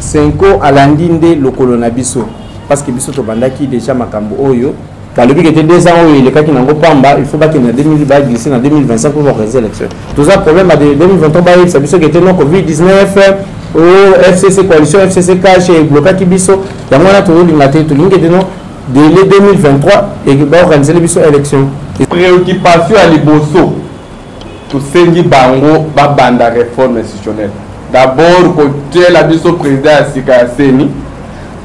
Senko alandinde le colonabiso parce que biso to bandaki déjà makambo oyo kalobi que était 2 ans oyo le cas qui n'ango pamba il faut pas que en 2000 ba glisser en 2025 pour voir les élections tout ça problème à 2023 ba ça biso que était non Covid-19 au FCC coalition FCC cash et bloqué biso ya mona to lingate to lingate non délai 2023 et ba organiser les biso élections préoccupation à liboso to sengi bango ba banda réforme institutionnelle. D'abord, côté la biso président Sika Seni,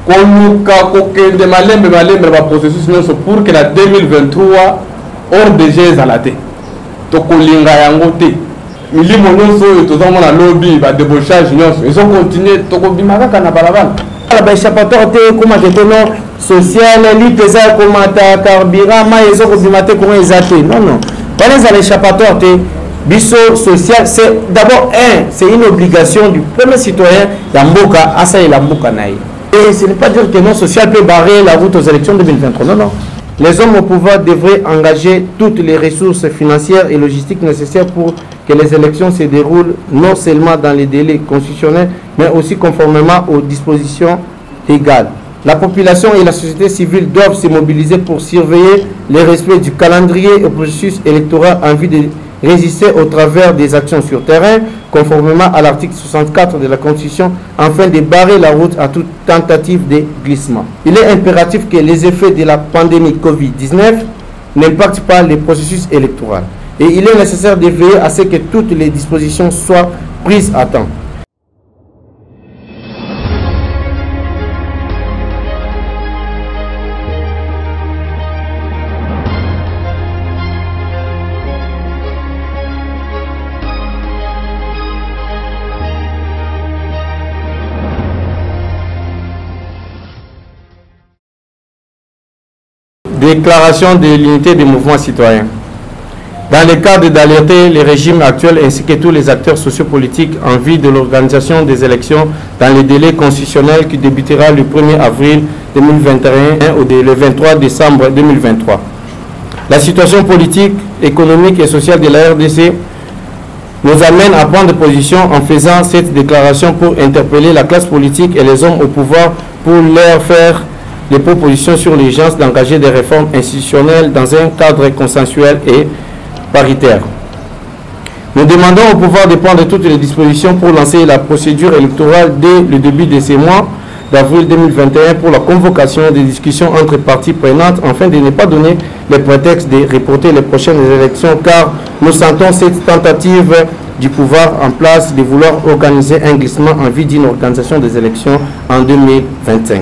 qu'on de malembe processus pour que la 2023 hors de gèse à la tête. Donc on linga yangote. Mili monoso to za mona lobby ba débauchage nyonso. Ils ont continué to ko bimaka kana balabala. La échappatoire te comment te non social li pesa comment ta carburant ma ils ont bimate comment ils até. Non. Pas les échappatoire te biso social, c'est d'abord c'est une obligation du premier citoyen d'Amboka à ça et l'Amboka naï. Et ce n'est pas dire que non social peut barrer la route aux élections 2023. Non. Les hommes au pouvoir devraient engager toutes les ressources financières et logistiques nécessaires pour que les élections se déroulent non seulement dans les délais constitutionnels, mais aussi conformément aux dispositions légales. La population et la société civile doivent se mobiliser pour surveiller le respect du calendrier et au processus électoral en vue de résister au travers des actions sur terrain, conformément à l'article 64 de la Constitution, afin de barrer la route à toute tentative de glissement. Il est impératif que les effets de la pandémie Covid-19 n'impactent pas le processus électoral. Et il est nécessaire de veiller à ce que toutes les dispositions soient prises à temps. Déclaration de l'unité des mouvements citoyens. Dans le cadre d'alerter le régime actuel ainsi que tous les acteurs sociopolitiques en vue de l'organisation des élections dans les délais constitutionnels qui débutera le 1er avril 2021 ou le 23 décembre 2023. La situation politique, économique et sociale de la RDC nous amène à prendre position en faisant cette déclaration pour interpeller la classe politique et les hommes au pouvoir pour leur faire les propositions sur l'urgence d'engager des réformes institutionnelles dans un cadre consensuel et paritaire. Nous demandons au pouvoir de prendre toutes les dispositions pour lancer la procédure électorale dès le début de ce mois d'avril 2021 pour la convocation des discussions entre parties prenantes afin de ne pas donner le prétexte de reporter les prochaines élections car nous sentons cette tentative du pouvoir en place de vouloir organiser un glissement en vue d'une organisation des élections en 2025.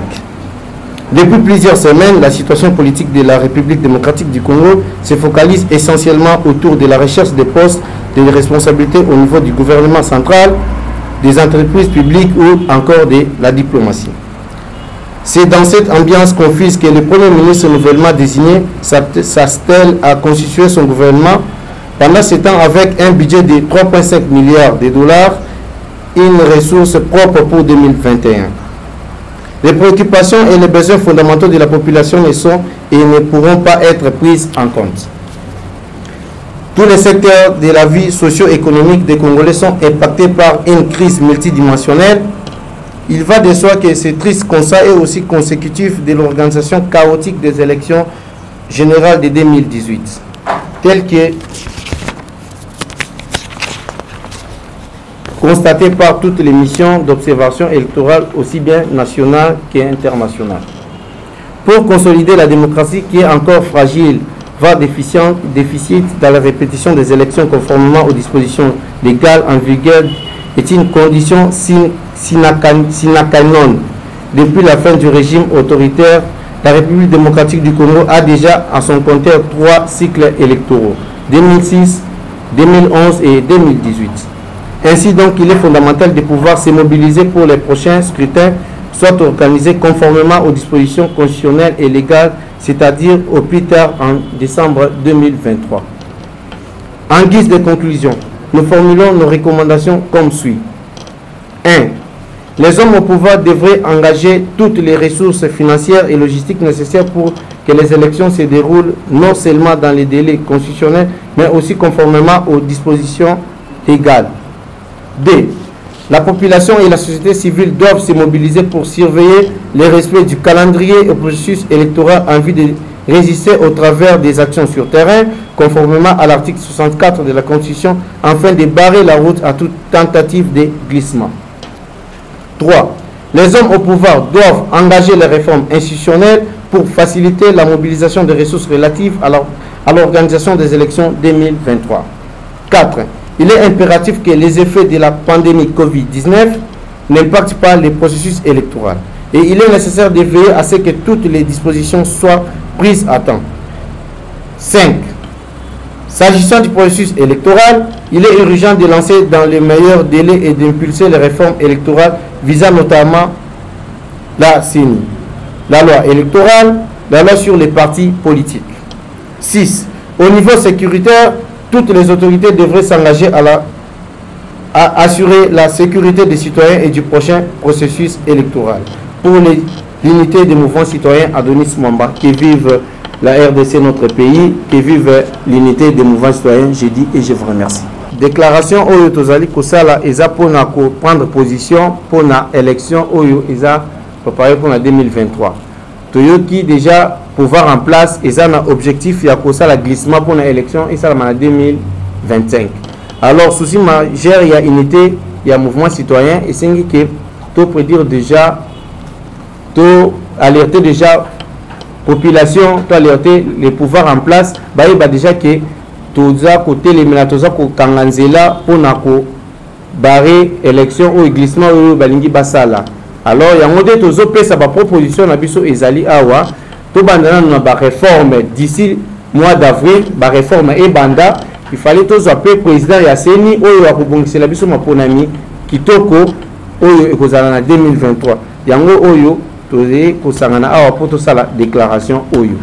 Depuis plusieurs semaines, la situation politique de la République démocratique du Congo se focalise essentiellement autour de la recherche des postes de responsabilité au niveau du gouvernement central, des entreprises publiques ou encore de la diplomatie. C'est dans cette ambiance confuse que le Premier ministre nouvellement désigné s'attelle à constituer son gouvernement pendant ce temps avec un budget de 3,5 milliards de dollars, une ressource propre pour 2021. Les préoccupations et les besoins fondamentaux de la population ne sont et ne pourront pas être prises en compte. Tous les secteurs de la vie socio-économique des Congolais sont impactés par une crise multidimensionnelle. Il va de soi que ce triste constat est aussi consécutif de l'organisation chaotique des élections générales de 2018, telles que constaté par toutes les missions d'observation électorale, aussi bien nationales qu'internationales. Pour consolider la démocratie qui est encore fragile, voire déficit dans la répétition des élections conformément aux dispositions légales en vigueur est une condition sine qua non. Depuis la fin du régime autoritaire, la République démocratique du Congo a déjà à son compteur 3 cycles électoraux, 2006, 2011 et 2018. Ainsi donc, il est fondamental de pouvoir se mobiliser pour les prochains scrutins, soit organisés conformément aux dispositions constitutionnelles et légales, c'est-à-dire au plus tard en décembre 2023. En guise de conclusion, nous formulons nos recommandations comme suit. 1. Les hommes au pouvoir devraient engager toutes les ressources financières et logistiques nécessaires pour que les élections se déroulent non seulement dans les délais constitutionnels, mais aussi conformément aux dispositions légales. 2. La population et la société civile doivent se mobiliser pour surveiller le respect du calendrier et processus électoral en vue de résister au travers des actions sur terrain, conformément à l'article 64 de la Constitution, afin de barrer la route à toute tentative de glissement. 3. Les hommes au pouvoir doivent engager les réformes institutionnelles pour faciliter la mobilisation des ressources relatives à l'organisation des élections 2023. 4. Il est impératif que les effets de la pandémie Covid-19 n'impactent pas les processus électoraux. Et il est nécessaire de veiller à ce que toutes les dispositions soient prises à temps. 5. S'agissant du processus électoral, il est urgent de lancer dans les meilleurs délais et d'impulser les réformes électorales visant notamment la CENI, la loi électorale, la loi sur les partis politiques. 6. Au niveau sécuritaire, toutes les autorités devraient s'engager à assurer la sécurité des citoyens et du prochain processus électoral. Pour l'unité des mouvements citoyens, Adonis Mwamba, qui vivent la RDC, notre pays, qui vivent l'unité des mouvements citoyens, je dis et je vous remercie. Déclaration Oyo Tozali Kosala, Eza pour prendre position pour l'élection Oyo Eza préparé pour la 2023. Toyoki déjà pouvoir en place, Eza un objectif, il y a Kosala glissement pour l'élection et ça la 2025. Alors, souci majeur, il y a unité, il y a mouvement citoyen et c'est que tout prédire déjà, tout alerter déjà population, tout alerter les pouvoirs en place, bah déjà que toza côté les menatoza ko kanganzela pour nako barrer élection ou glissement ou balingi basala. Alors il y a modé tozo pesa ba proposition na biso ezali awa to bandana na ba réforme d'ici mois d'avril, ba réforme et banda il fallait tozo appeler président ya CENI oyo ya kobongisela biso maponami kitoko oyo ekozala na 2023. Yango oyo toze kosangana awa pour to sala déclaration oyo.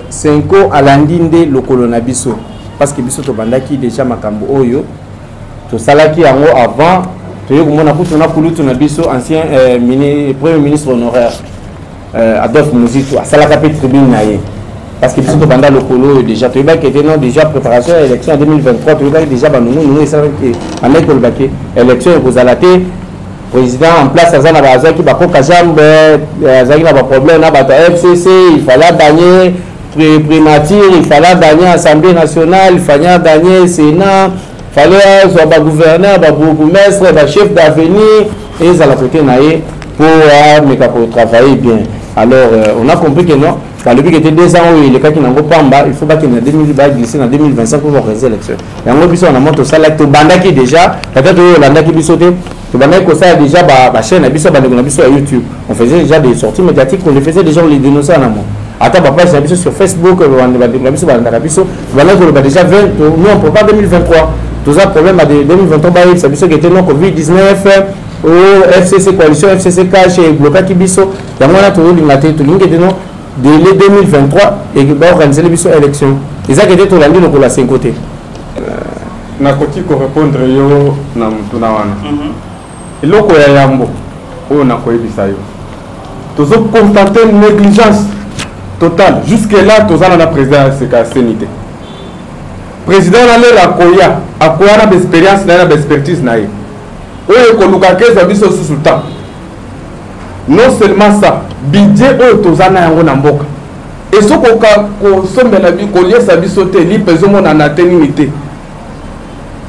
Senko alandinde lokolo na biso. Parce que biso to bandaki déjà makambo oyo to salaki yango avant to yekomona kutuna kulutu na biso ancien premier ministre honoraire Adolphe Muzito asalaka pe tribune na ye parce que biso to banda lokolo déjà to yeba que non déjà préparation à l'élection en 2023 to yeba déjà banungu esalaki ameko lobaki élection ekozalate président en place azana bazaki bakoka jambe azaki na ba problème na bato FCC il fallait gagner primature, il fallait gagner l'Assemblée nationale, il fallait gagner le Sénat, il fallait soit le gouverneur, le bourgmestre, le chef d'avenir, et ils allaient côté pour travailler bien. Alors, on a compris que non, depuis que 2 ans, les cas qui n'ont pas il faut pas qu'il y ait 2025 en 2025 pour les élections. Et en plus, on a monté ça là, tout banda qui déjà, peut-être que l'anda qui bisoté, tout banda qui ça déjà, ma chaîne, à YouTube. On faisait déjà des sorties médiatiques, on les faisait déjà, on les dénonçait en amont. Attends, papa, j'ai sur Facebook, on a déjà 20, nous on prépare 2023. Tout ça, problème à 2023, c'est qui était non Covid-19, au FCC Coalition, FCC Cash et Bloca Kibiso. Il y a moins de délai 2023 et qui va organiser les élections. Et ça qui était tout l'année, on l'a 5 côtés. Na koti ko répondre yo na mutuna wana. Eloko ya yambo, o na ko ebisa yo. Tozo constater une négligence total. Jusque-là, tous les président de la CNIT. Président a une expérience, une expertise. Non seulement ça, budget est tous et ce qu'on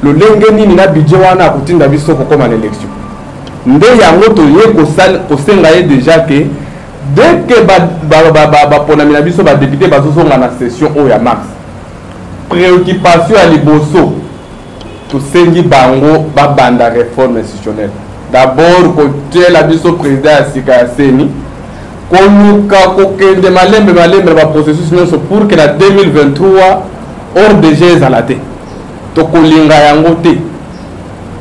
le lengeni ni na budget wana kutinda biso ko comme l'élection. Nde yango to ye ko sal ko senga déjà que dès que les députés sont dans la session au mars, préoccupation à l'Iboso, tout ce qui est la réforme institutionnelle. D'abord, côté la président Sikaseni, qu'on a processus pour que la 2023 hors de gèse à la tête. Tokolinga yangote,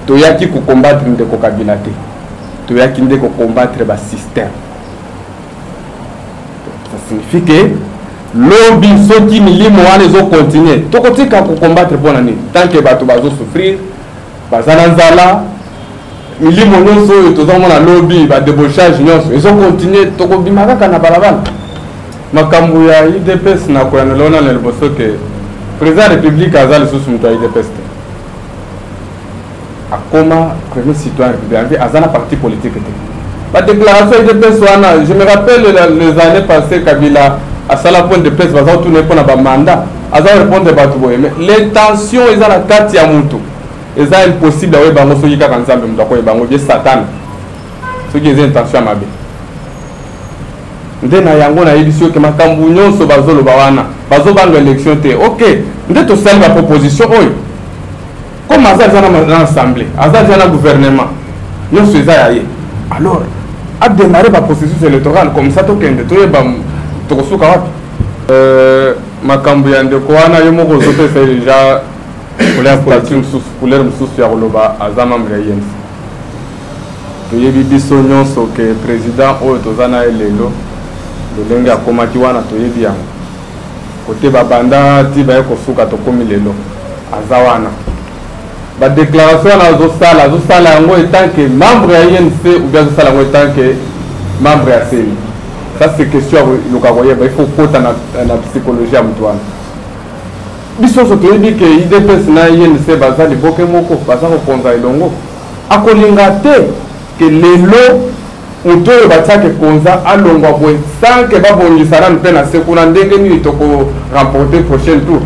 toyaki ko combattre ndeko Kabila te, toyaki ndeko combattre le système. Ça signifie que lobby soki milimo wana ezo continuer tokotika ko combattre pour l'année tant que bato bazo souffrir bazana nzala milimo nyonso oyo tozomona lobby ba débauchage nyonso ezo continuer tokobima kaka na balabala makambo ya IDPS na koyana lona na liboso ke président de la République azali sous mutu ya IDPS akoma premier citoyen républicain azana parti politique. La déclaration de personne, je me rappelle les années passées, Kabila a ça la point de presse, va tourner pour un mandat, a ça répondre à tout. Mais l'intention est dans la carte ya mutu, et ça impossible à voir bango soki kaka nzambe mutako e bango je Satan, ce qui est intention à mabe. Nde na yango na édition que makambu nyonso bazolo bawana, bazobanga élection te. OK, nde to sali la proposition oyo. Comme azali dans l'assemblée, azali dans le gouvernement, nyonso eza ya ye. Alors a démarré le processus électoral comme ça tokende toyeba tokosuka wapi makambo ya ndeko wana yo moko ozopesa déjà couleur mosusu ya koloba aza membre ya INC toyebi biso nyonso ke président oyo toza na ye lelo lolenge akomaki wana toyebi yango kote babanda ti baye kosuka tokomi lelo aza wana la déclaration à Zosala en tant que membre à INC ou bien Zosala en tant que membre à CENI. Ça c'est question il faut côté la psychologie à Moutoine. Biso soto dit que IDPS na INC baza de bokemoko baza ko konza ilongo. Akolingate que lelo oto batya que konza alongwa boy sans que babongisana mpena sekuna ndenge ni toko remporter prochain tour.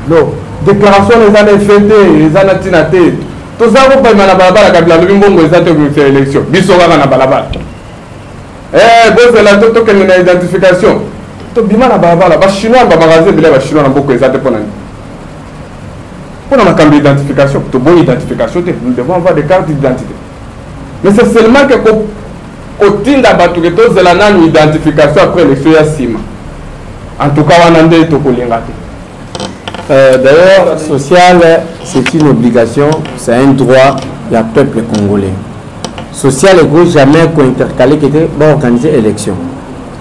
Non. Déclaration les années fêtées, les années tinatées. Tout ça, vous pouvez m'en balabala, Kabila, le Bimbongo, les années de l'élection. Bissoga, na balabala. Bon, c'est la toto qui a une identification. To bima na balabala, les Chinois, les magasins, les Chinois, ont beaucoup de pour on a une identification, pour bonne identification, nous devons avoir des cartes d'identité. Mais c'est seulement que quand il y a une identification après l'élection, en tout cas, on a un peu d'ailleurs, social, c'est une obligation, c'est un droit du peuple congolais. Social et gros jamais intercalé qui était organiser l'élection.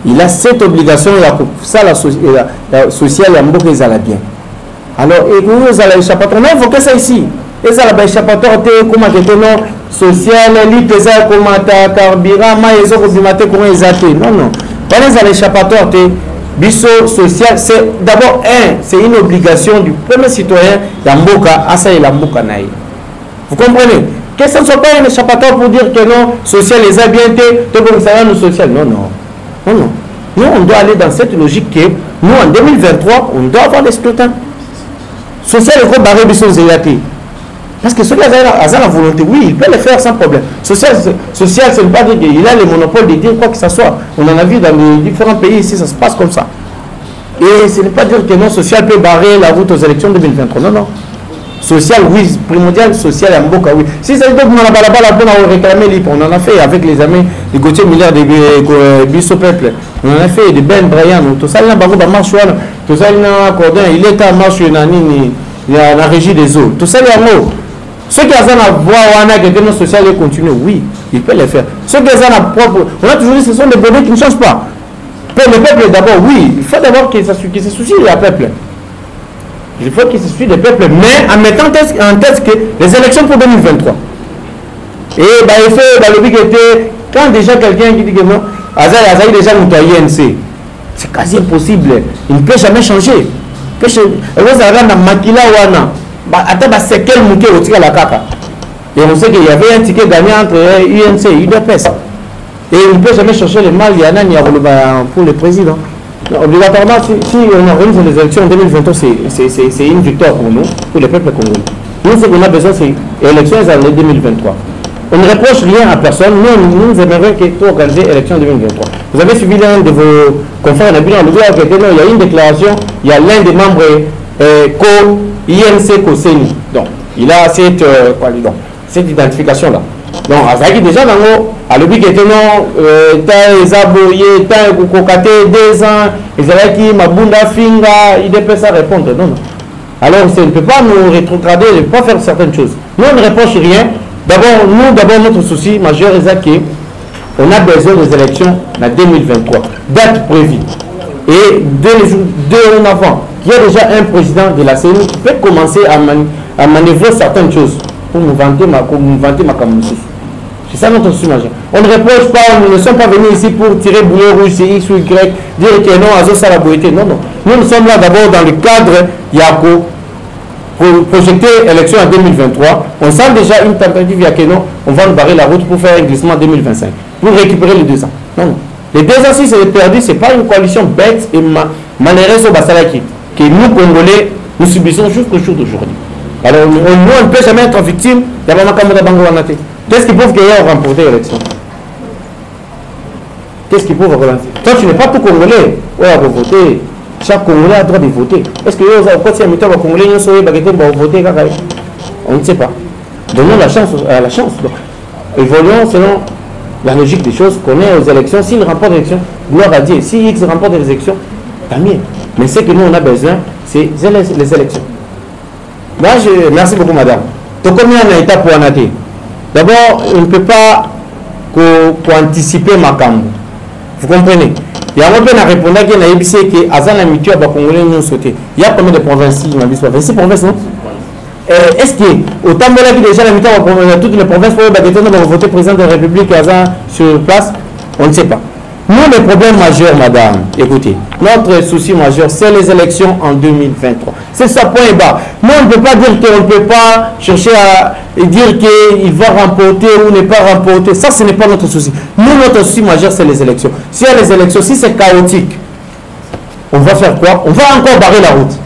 Il a cette obligation, ça la sociale, il y a bien. Alors, et vous allez échappatoire, il faut que ça ici. Et ça la échappatoire, comment était non social, l'IPSA, comment ta carburant, ils ont combimaté comment ils ont non, non. Pendant les échappatoires, biso social, c'est d'abord c'est une obligation du premier citoyen d'Amboka à ça et l'Amboka naï. Vous comprenez? Que ce ne soit pas un échappatoire pour dire que non, social les a bien été, tout comme ça va nous social. Non, non. Non, non. Nous, on doit aller dans cette logique que nous, en 2023, on doit avoir des scrutins. Social est gros barré biso zélaté. Parce que celui-là a la volonté, oui, il peut le faire sans problème. Social, ce n'est pas dire qu'il a le monopole de dire quoi que ce soit. On en a vu dans les différents pays ici, ça se passe comme ça. Et ce n'est pas dire que non, social peut barrer la route aux élections 2023. Non, non. Social, oui, primordial, social, en Mboka, oui. Si ça veut dire qu'on a pas réclamé l'IP, on en a fait avec les amis de Gauthier Milliard de Bisso Peuple. On en a fait de Ben Brian, tout ça, il y a un marche, tout ça, il y a un cordon, il est à marche, il y a la régie des eaux. Tout ça, il y a un mot. Ceux qui ont la voix que nos social continue, oui, ils peuvent le faire. Ceux qui ont la propre, on a toujours dit que ce sont des bonheurs qui ne changent pas. Pour le peuple d'abord, oui, il faut d'abord qu'il se soucie du peuple. Il faut qu'il se soucie du peuple, mais en mettant en tête que les élections pour 2023. Et bah, il fait le but que quand déjà quelqu'un qui dit que non, Azaï déjà nous INC, c'est quasi impossible. Il ne peut jamais changer. C'est quel mouquet au la caca. Et on sait qu'il y avait un ticket gagné entre UNC et UDPS. Et il ne peut jamais chercher le mal, il y en a pour le président. Non, obligatoirement, si on organise les élections en 2023, c'est une victoire pour nous, pour le peuple congolais. Nous, ce qu'on a besoin, c'est l'élection en 2023. On ne reproche rien à personne. Nous aimerions que tout organiser l'élection en 2023. Vous avez suivi l'un de vos confrères de bilan, il y a une déclaration, il y a l'un des membres INC CENI. Donc, il a cette identification-là. Donc, Azaki déjà dans le à l'objet que non, les aboyés, tant kokate 2 ans, les Azaki, Mabunda Finga, il ne peut pas répondre. Non, non. Alors, ça ne peut pas nous rétrograder, ne peut pas faire certaines choses. Nous, on ne reproche rien. D'abord, notre souci majeur est qu'on a besoin des élections en 2023. Date prévue. Et 2 jours en avant, il y a déjà un président de la CENI qui peut commencer à manœuvrer certaines choses pour nous vanter ma camouflage. C'est ça notre souci majeur. On ne reproche pas, nous ne sommes pas venus ici pour tirer bouillon rouge, c'est X ou Y, dire que non, Azo ça la beauté. Non, non. Nous sommes là d'abord dans le cadre Yako. projeter élection en 2023, on sent déjà une tentative, il y a que non, on va nous barrer la route pour faire un glissement en 2025, pour récupérer les 2 ans. Non, non. Les 2 ans, si c'est perdu, ce n'est pas une coalition bête et malheureuse au Basalaki, que nous, Congolais, nous subissons jusqu'au jour d'aujourd'hui. Alors, nous, on ne peut jamais être victime de la Makamouda Bango Wanate. Qu'est-ce qu'ils peuvent gagner à remporter l'élection? Qu'est-ce qu'ils peuvent relancer? Toi, tu n'es pas tout Congolais. Ouais, on va voter. Chaque Congolais a le droit de voter. Est-ce que quand il y a un Congolais, voter? On ne sait pas. Donnons la chance à la chance. Donc, évoluons selon la logique des choses, qu'on est aux élections. S'il remporte l'élection, gloire à Dieu. Si X remporte les élections, tant mieux. Mais ce que nous, on a besoin, c'est les élections. Là, merci beaucoup, madame. Donc, combien on a été pour Anaté? D'abord, on ne peut pas anticiper ma cambo. Vous comprenez? Il y a un peu de répondre qui a dit que Azan a mis à Congolais nous sauter. Il y a combien de provinces? Il m'a dit 26 provinces, non? Est-ce que autant que déjà la mi-temps toutes les provinces pour voter président de la République Azan sur place? On ne sait pas. Nous, le problème majeur, madame, écoutez, notre souci majeur, c'est les élections en 2023. C'est ça, point bas. Nous, on ne peut pas dire qu'on ne peut pas chercher à dire qu'il va remporter ou ne pas remporter. Ça, ce n'est pas notre souci. Nous, notre souci majeur, c'est les élections. S'il y a les élections, si c'est chaotique, on va faire quoi? On va encore barrer la route.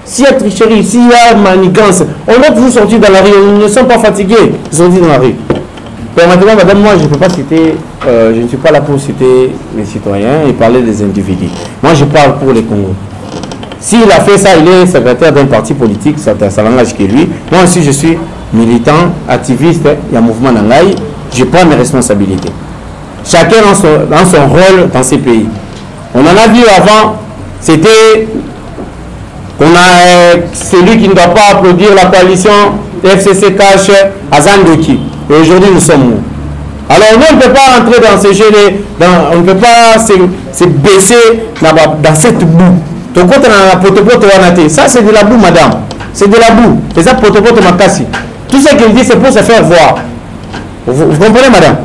S'il y a tricherie, s'il y a manigance, on va toujours sortir dans la rue. Nous ne sommes pas fatigués de sortir dans la rue. Maintenant, madame, moi, je ne peux pas citer, je ne suis pas là pour citer les citoyens et parler des individus. Moi, je parle pour les Congos. S'il a fait ça, il est secrétaire d'un parti politique, ça n'engage que lui. Moi aussi, je suis militant, activiste, il y a un mouvement Nangaï, je prends mes responsabilités. Chacun dans son rôle dans ces pays. On en a vu avant, c'était celui qui ne doit pas applaudir la coalition FCC Cash Azan Doki. Et aujourd'hui, nous sommes où? Alors, nous, on ne peut pas entrer dans ce jeu, on ne peut pas se baisser dans cette boue. Ton côté, dans la potopoto, ça, c'est de la boue, madame. C'est de la boue. Et ça, potopoto, makasi. Tout ce qu'il dit, c'est pour se faire voir. Vous comprenez, madame?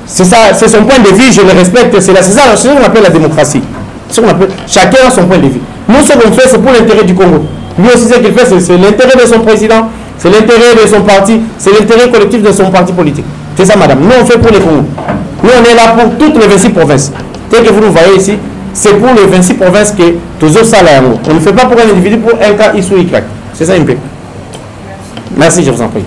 C'est ça, c'est son point de vue, je le respecte. C'est ça qu'on appelle la démocratie. Chacun a son point de vue. Nous, ce qu'on fait, c'est pour l'intérêt du Congo. Lui aussi, ce qu'il fait, c'est l'intérêt de son président. C'est l'intérêt de son parti, c'est l'intérêt collectif de son parti politique. C'est ça, madame. Nous, on fait pour les Congos. Nous, on est là pour toutes les 26 provinces. Tel que vous nous voyez ici, c'est pour les 26 provinces que toujours ça là. On ne fait pas pour un individu, pour un cas X ou Y. C'est ça, un peu. Merci, je vous en prie.